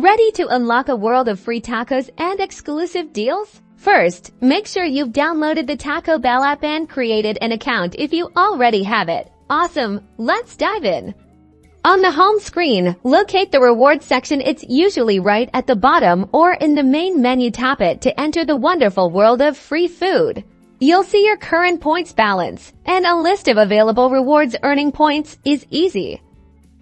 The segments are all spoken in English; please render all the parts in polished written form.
Ready to unlock a world of free tacos and exclusive deals? First, make sure you've downloaded the Taco Bell app and created an account if you already have it. Awesome! Let's dive in. On the home screen, locate the rewards section. It's usually right at the bottom or in the main menu. Tap it to enter the wonderful world of free food. You'll see your current points balance, and a list of available rewards. Earning points is easy.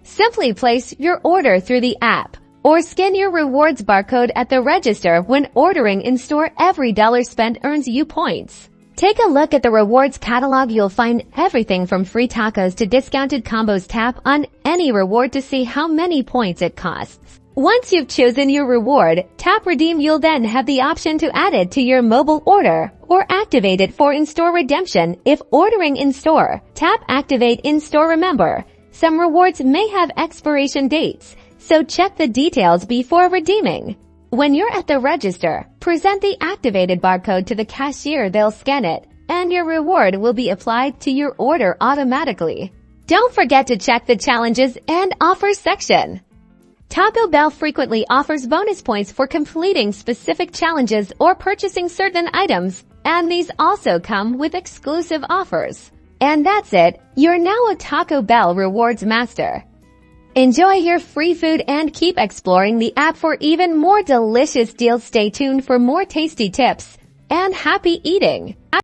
Simply place your order through the app or scan your rewards barcode at the register when ordering in store. Every dollar spent earns you points. Take a look at the rewards catalog. You'll find everything from free tacos to discounted combos. Tap on any reward to see how many points it costs. Once you've chosen your reward, tap redeem. You'll then have the option to add it to your mobile order or activate it for in-store redemption. If ordering in-store, tap activate in-store. Remember, some rewards may have expiration dates, so check the details before redeeming. When you're at the register, present the activated barcode to the cashier. They'll scan it, and your reward will be applied to your order automatically. Don't forget to check the challenges and offers section. Taco Bell frequently offers bonus points for completing specific challenges or purchasing certain items, and these also come with exclusive offers. And that's it. You're now a Taco Bell rewards master. Enjoy your free food and keep exploring the app for even more delicious deals. Stay tuned for more tasty tips and happy eating.